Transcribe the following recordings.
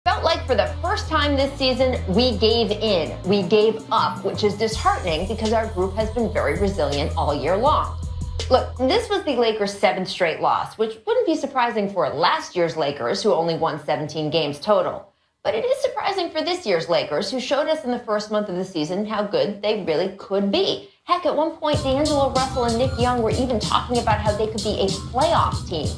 Felt like for the first time this season, we gave in. We gave up, which is disheartening because our group has been very resilient all year long. Look, this was the Lakers' 7th straight loss, which wouldn't be surprising for last year's Lakers, who only won 17 games total. But it is surprising for this year's Lakers, who showed us in the first month of the season how good they really could be. Heck, at one point, D'Angelo Russell and Nick Young were even talking about how they could be a playoff team.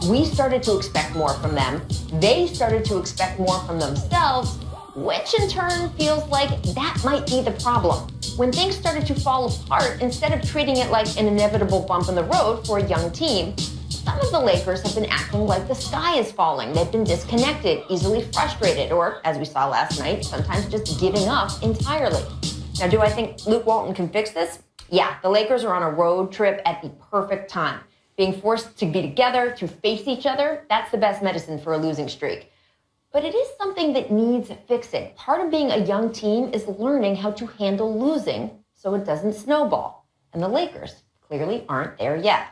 We started to expect more from them. They started to expect more from themselves, which in turn feels like that might be the problem. When things started to fall apart, instead of treating it like an inevitable bump in the road for a young team, some of the Lakers have been acting like the sky is falling. They've been disconnected, easily frustrated, or, as we saw last night, sometimes just giving up entirely. Now, do I think Luke Walton can fix this? Yeah, the Lakers are on a road trip at the perfect time. Being forced to be together, to face each other, that's the best medicine for a losing streak. But it is something that needs fixing. Part of being a young team is learning how to handle losing so it doesn't snowball. And the Lakers clearly aren't there yet.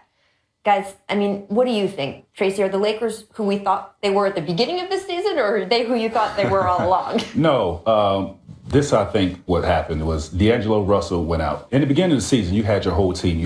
Guys, I mean, what do you think? Tracy, are the Lakers who we thought they were at the beginning of the season, or are they who you thought they were all along? No, this, I think, what happened was D'Angelo Russell went out. In the beginning of the season, you had your whole team.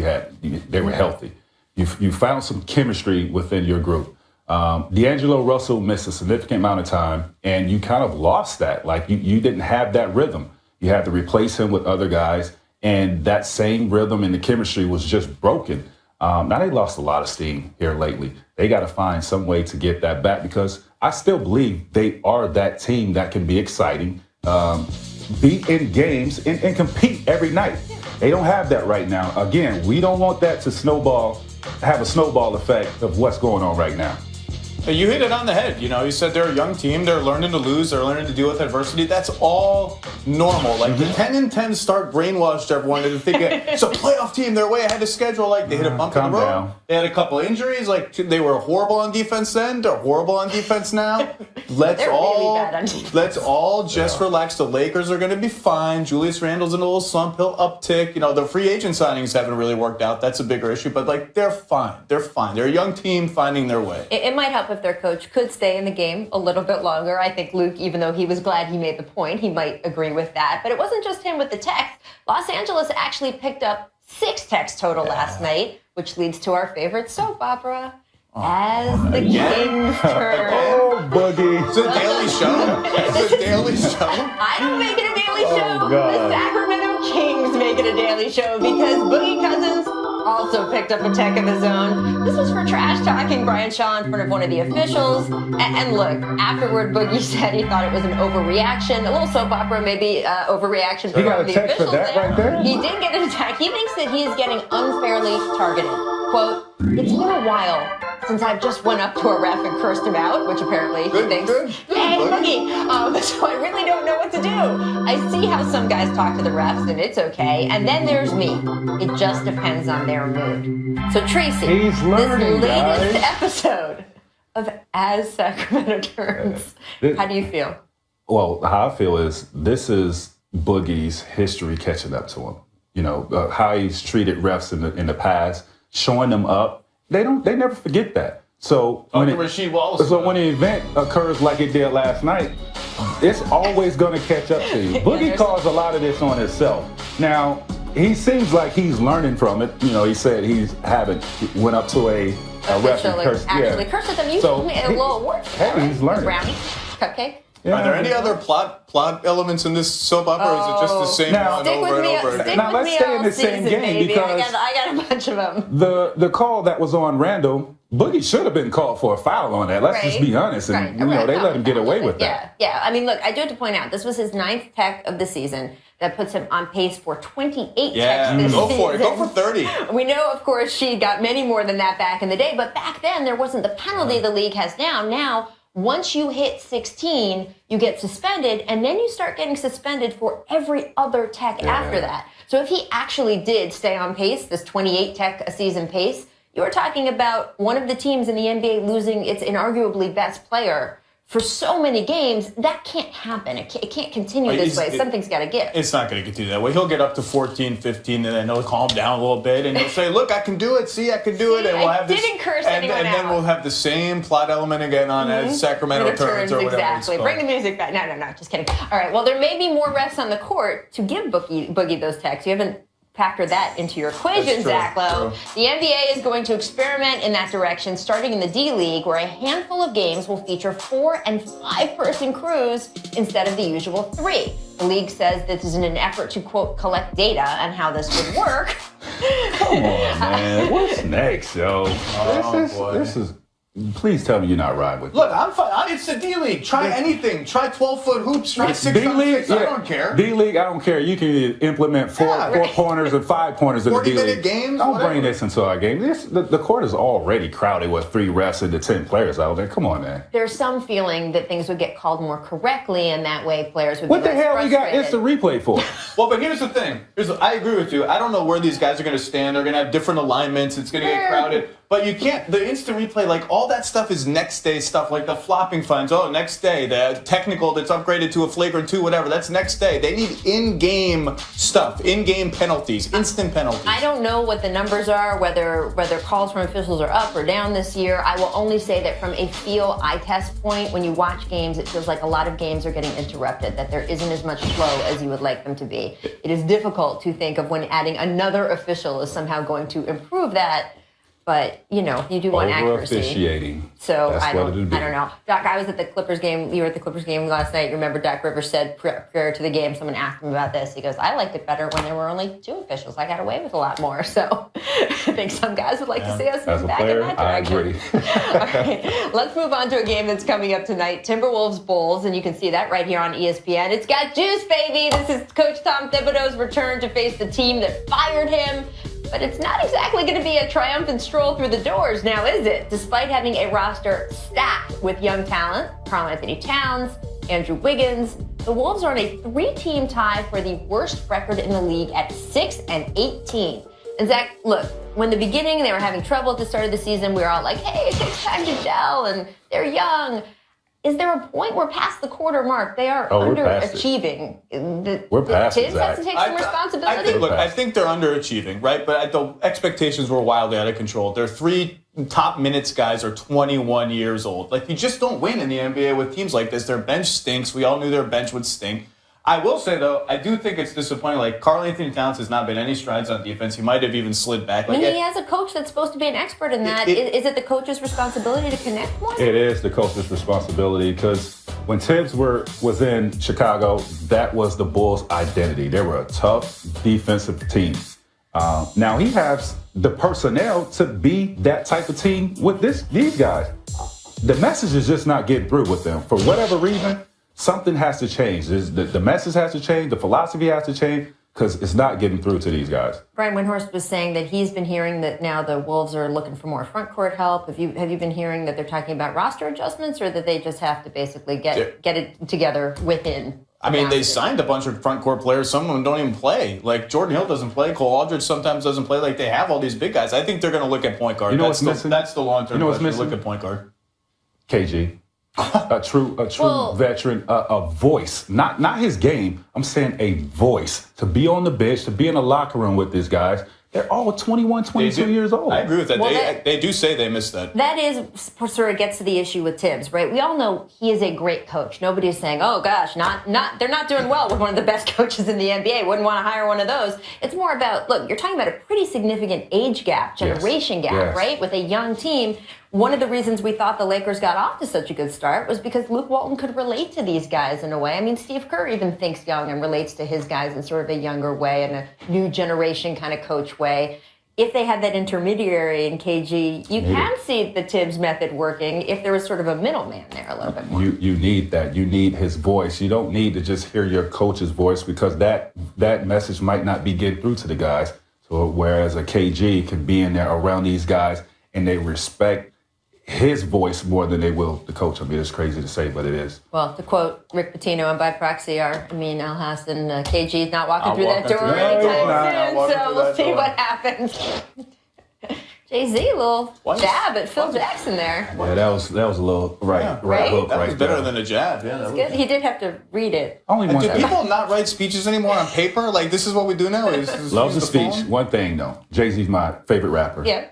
They were healthy. You found some chemistry within your group. D'Angelo Russell missed a significant amount of time, and you kind of lost that. Like, you didn't have that rhythm. You had to replace him with other guys, and that same rhythm and the chemistry was just broken. Now, they lost a lot of steam here lately. They got to find some way to get that back, because I still believe they are that team that can be exciting, be in games, and compete every night. They don't have that right now. Again, we don't want that to have a snowball effect of what's going on right now. You hit it on the head. You know, you said they're a young team. They're learning to lose. They're learning to deal with adversity. That's all normal. Like, the 10-10 start brainwashed everyone into thinking it's a playoff team. They're way ahead of schedule. Like, they hit a bump in the road. Down. They had a couple injuries. Like, they were horrible on defense then. They're horrible on defense now. Let's all just relax. The Lakers are going to be fine. Julius Randle's in a little slump. He'll uptick. You know, the free agent signings haven't really worked out. That's a bigger issue. But, like, they're fine. They're fine. They're a young team finding their way. It might help if their coach could stay in the game a little bit longer. I think Luke, even though he was glad he made the point, he might agree with that. But it wasn't just him with the text. Los Angeles actually picked up 6 texts total last night, which leads to our favorite soap opera. As the Kings turn. Oh, Boogie. It's a daily show. It's a daily show. I don't make it a daily show. The Sacramento Kings make it a daily show because Boogie Cousins also picked up a tech of his own. This was for trash talking Brian Shaw in front of one of the officials. And look, afterward, Boogie said he thought it was an overreaction. A little soap opera, maybe overreaction from the officials there. He did get an attack. He thinks that he is getting unfairly targeted. Quote, "It's been a while since I've just went up to a ref and cursed him out," which apparently he thinks, "Hey, Boogie, so I really don't know what to do. I see how some guys talk to the refs and it's okay. And then there's me. It just depends on their mood." So Tracy, this latest episode of As Sacramento Turns, how do you feel? Well, how I feel is this is Boogie's history catching up to him. You know, how he's treated refs in the past, showing them up. They never forget that. So when the event occurs like it did last night, it's always going to catch up to you. Boogie caused a lot of this on himself. Now, he seems like he's learning from it. You know, he said he went up to a ref and cursed. Actually cursed at them. You told me a little award for that, Hey, he's learning. Brownie, cupcake. Yeah. Are there any other plot elements in this soap opera, or is it just the same one over and over again? Now let's stay in the same game because I got a bunch of them. The call that was on Randall, Boogie should have been called for a foul on that. Let's just be honest, and they let him get away with that. Yeah. I mean, look, I do have to point out this was his 9th tech of the season. That puts him on pace for 28 techs this season. Go for 30. We know, of course, she got many more than that back in the day, but back then there wasn't the penalty the league has now. Now, once you hit 16, you get suspended, and then you start getting suspended for every other tech after that. So if he actually did stay on pace, this 28 tech a season pace, you are talking about one of the teams in the NBA losing its inarguably best player for so many games, that can't happen. It can't continue this way. Something's got to give. It's not going to continue that way. He'll get up to 14, 15, and then he'll calm down a little bit, and he'll say, look, I can do it. See, I can do it. And we'll have this. Didn't curse anyone and then we'll have the same plot element again on as Sacramento turns or whatever. Exactly. Bring the music back. No, just kidding. All right, well, there may be more refs on the court to give Boogie those techs. You haven't factor that into your equation, Zach Lowe. The NBA is going to experiment in that direction, starting in the D League, where a handful of games will feature 4- and 5-person crews instead of the usual 3. The league says this is in an effort to, quote, collect data on how this would work. Come on, man. What's next, yo? This is. Please tell me you're not riding with me. Look, I'm fine. It's the D League. Try anything. Try 12-foot hoops. Try 6-on-6. I don't care. D League, I don't care. You can implement 4-pointers and 5-pointers in the D League. 40-minute games. Don't bring this into our game. The court is already crowded with 3 refs and the 10 players out there. Come on, man. There's some feeling that things would get called more correctly, and that way players would. What be the hell frustrated. we got instant replay for? Well, but here's the thing. I agree with you. I don't know where these guys are going to stand. They're going to have different alignments. It's going to get crowded. But you can't, the instant replay, like all that stuff is next day stuff, like the flopping fines. Oh, next day, the technical that's upgraded to a flagrant 2, whatever, that's next day. They need in-game stuff, in-game penalties, instant penalties. I don't know what the numbers are, whether calls from officials are up or down this year. I will only say that from a feel eye test point, when you watch games, it feels like a lot of games are getting interrupted, that there isn't as much flow as you would like them to be. It is difficult to think of when adding another official is somehow going to improve that. But, you do want accuracy. Over-officiating. So That's I don't know. Doc, I was at the Clippers game. You were at the Clippers game last night. You remember Doc Rivers said prior to the game, someone asked him about this. He goes, I liked it better when there were only 2 officials. I got away with a lot more. So I think some guys would like to see us move back in that direction. I agree. All right, let's move on to a game that's coming up tonight. Timberwolves Bulls, and you can see that right here on ESPN. It's got juice, baby. This is Coach Tom Thibodeau's return to face the team that fired him. But it's not exactly going to be a triumphant stroll through the doors now, is it? Despite having a roster stacked with young talent, Karl-Anthony Towns, Andrew Wiggins, the Wolves are on a 3-team tie for the worst record in the league at 6-18. And Zach, look, when the beginning they were having trouble at the start of the season, we were all like, hey, it takes time to gel, and they're young. Is there a point where past the quarter mark they are underachieving? We're past it. Tibbs has to take some responsibility. I think they're underachieving, right? But the expectations were wildly out of control. Their 3 top minutes guys are 21 years old. Like, you just don't win in the NBA with teams like this. Their bench stinks. We all knew their bench would stink. I will say, though, I do think it's disappointing. Like, Karl-Anthony Towns has not been any strides on defense. He might have even slid back. Like, he has a coach that's supposed to be an expert in that. Is it the coach's responsibility to connect more? It is the coach's responsibility, because when Tibbs was in Chicago, that was the Bulls' identity. They were a tough defensive team. Now he has the personnel to be that type of team with these guys. The message is just not getting through with them. For whatever reason, something has to change. The message has to change. The philosophy has to change, because it's not getting through to these guys. Brian Windhorst was saying that he's been hearing that now the Wolves are looking for more front court help. Have you been hearing that they're talking about roster adjustments, or that they just have to basically get it together within? I mean, they signed a bunch of front court players. Some of them don't even play. Like, Jordan Hill doesn't play. Cole Aldridge sometimes doesn't play. Like, they have all these big guys. I think they're going to look at point guard. You know what's missing? That's the long-term question. Missing? Look at point guard. KG. A true veteran, a voice, not his game. I'm saying a voice to be on the bench, to be in a locker room with these guys. They're all 21, 22 years old. I agree with that. Well, they do say they missed that. That sort of gets to the issue with Tibbs, right? We all know he is a great coach. Nobody's saying, oh gosh, they're not doing well with one of the best coaches in the NBA. Wouldn't want to hire one of those. It's more about, look, you're talking about a pretty significant age gap, generation gap, right? With a young team. One of the reasons we thought the Lakers got off to such a good start was because Luke Walton could relate to these guys in a way. I mean, Steve Kerr even thinks young and relates to his guys in sort of a younger way and a new generation kind of coach way. If they had that intermediary in KG, you can see the Tibbs method working if there was sort of a middleman there a little bit more. You need that. You need his voice. You don't need to just hear your coach's voice, because that message might not be getting through to the guys. So whereas a KG can be in there around these guys and they respect his voice more than they will the coach. I mean, it's crazy to say, but it is. Well, to quote Rick Pitino, and by proxy, Al Hassan, KG is not walking through that door anytime soon, so we'll see what happens. Jay-Z, little jab at Phil Jackson there. Yeah, that was a little right hook That right was better there. than a jab. Yeah, That's good. He did have to read it. Only one Do thing. people not write speeches anymore on paper? Like, this is what we do now? Love the speech. phone? One thing, though. Jay-Z's my favorite rapper. Yeah.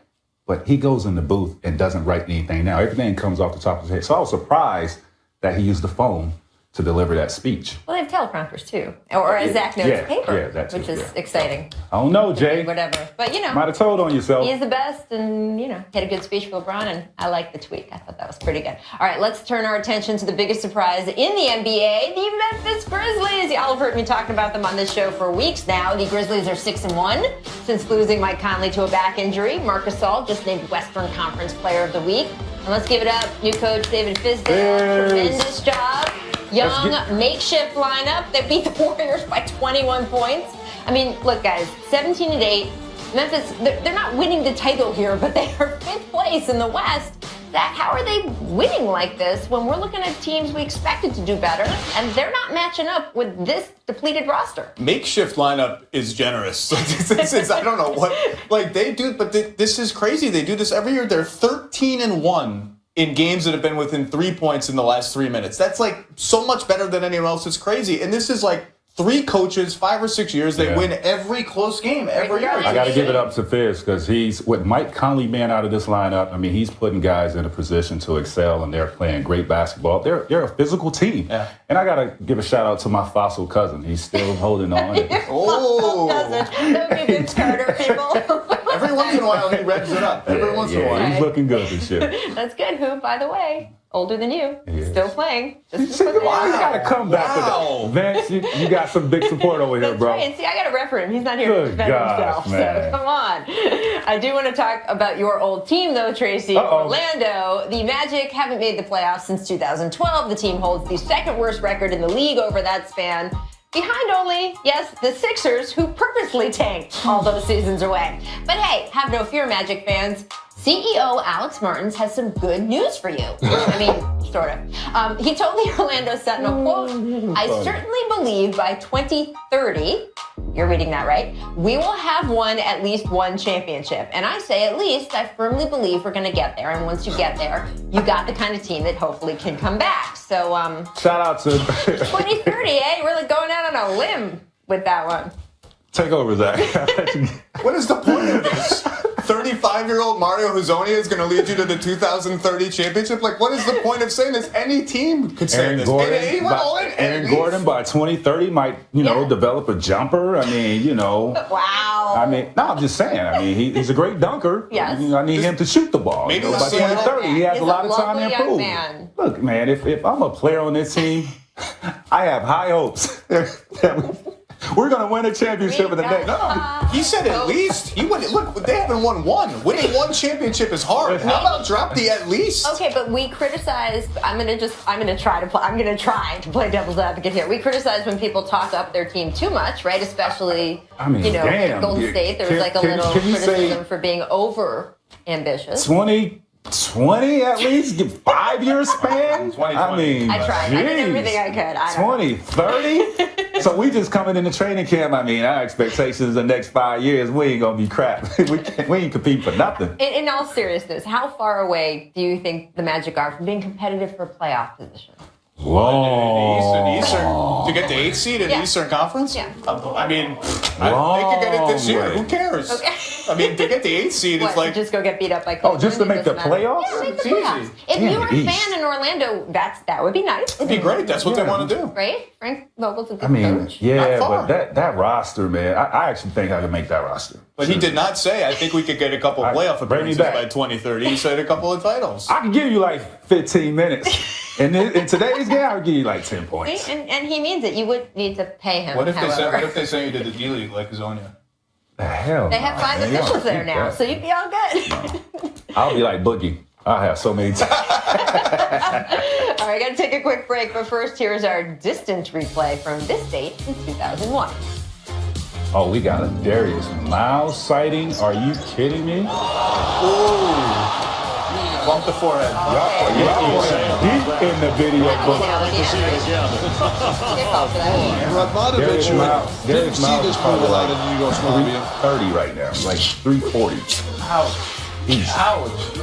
But he goes in the booth and doesn't write anything down. Everything comes off the top of his head. So I was surprised that he used the phone to deliver that speech. Well, they have teleprompters too, or as Zach notes, paper, which is exciting. I don't know, Jay. Whatever, but you know, might have told on yourself. He is the best, and you know, he had a good speech for LeBron, and I like the tweak. I thought that was pretty good. All right, let's turn our attention to the biggest surprise in the NBA: the Memphis Grizzlies. Y'all have heard me talking about them on this show for weeks now. The Grizzlies are 6-1 since losing Mike Conley to a back injury. Marc Gasol just named Western Conference Player of the Week, and let's give it up, new coach David Fizdale. Tremendous job. Young makeshift lineup that beat the Warriors by 21 points. I mean, look, guys, 17-8. Memphis, they're not winning the title here, but they are 5th place in the West. How are they winning like this when we're looking at teams we expected to do better, and they're not matching up with this depleted roster? Makeshift lineup is generous. I don't know what, like, they do, but this is crazy. They do this every year. They're 13-1. In games that have been within 3 points in the last 3 minutes. That's like so much better than anyone else. It's crazy. And this is like 3 coaches, 5 or 6 years. They win every close game every year. I got to give it up to Fizz because he's, with Mike Conley being out of this lineup, I mean, he's putting guys in a position to excel, and they're playing great basketball. They're a physical team. Yeah. And I got to give a shout out to my fossil cousin. He's still holding on. Oh. That would be a good starter, people. Every once in a while, he revs it up. Every once in a while. He's looking good this year. That's good. Who, by the way, older than you, still playing. Just you got to come back to that. Vince, you got some big support over here, bro. Right. See, I got to rep for him. He's not here to defend himself. Man. So come on. I do want to talk about your old team, though, Tracy. Orlando. The Magic haven't made the playoffs since 2012. The team holds the 2nd worst record in the league over that span. Behind only, yes, the Sixers, who purposely tanked all those seasons away. But hey, have no fear, Magic fans. CEO Alex Martins has some good news for you. I mean, sort of. He told the Orlando Sentinel, quote, I certainly believe by 2030, you're reading that right, we will have won at least one championship. And I say at least, I firmly believe we're going to get there. And once you get there, you got the kind of team that hopefully can come back. So, shout out to 2030, eh? Really going out on a limb with that one. Take over, Zach. What is the point of this? 35-year-old Mario Hezonja is going to lead you to the 2030 championship? Like, what is the point of saying this? Any team could say this. Aaron Gordon by 2030 might, develop a jumper. I mean, Wow. I mean, no, I'm just saying. I mean, he's a great dunker. Yes. I need him to shoot the ball. Maybe by 2030, he has a lot of time to improve. Man. Look, man, if I'm a player on this team, I have high hopes that we're going to win a championship in the next. No, he said at least. He won. Look, they haven't won one. Winning one championship is hard. How about drop the at least? Okay, but we criticize. I'm gonna try to play devil's advocate here. We criticize when people talk up their team too much, right? Especially, damn, Golden State. There was like a little criticism for being over ambitious. 20 at least? 5 year span? I mean, I tried. Geez. I did everything I could. 30? So we just coming into training camp. I mean, our expectations the next 5 years, we ain't gonna be crap. we ain't compete for nothing. In all seriousness, how far away do you think the Magic are from being competitive for playoff position? Whoa. Eastern, to get the 8th seed in the Eastern Conference? Yeah. I mean, they could get it this year. Who cares? Okay. I mean, to get the 8th seed, it's like... just go get beat up by Cleveland? Oh, just to make the playoffs? Yeah, make the playoffs. If you were a fan in Orlando, that would be nice. It'd be great. That's what they want to do. Right? Frank Vogel's a good coach. Yeah, but that roster, man, I actually think I could make that roster. But he did not say, I think we could get a couple of playoff appearances by 2030. He said a couple of titles. I could give you like 15 minutes. And in today's game, I would give you like 10 points. And he means it. You would need to pay him. What if they sent you to the D-League like Hezonja? The hell? They have 5 officials there now, so you'd be all good. No. I'll be like Boogie. I'll have so many times. All right, I got to take a quick break, but first, here's our distant replay from this date in 2001. Oh, we got a Darius Miles sighting. Are you kidding me? Oh. Bump the forehead. Y'all deep in the video book. Darius Miles didn't see this move a lot in New York, 330 right now, like 340. Ouch. Peace. Ouch.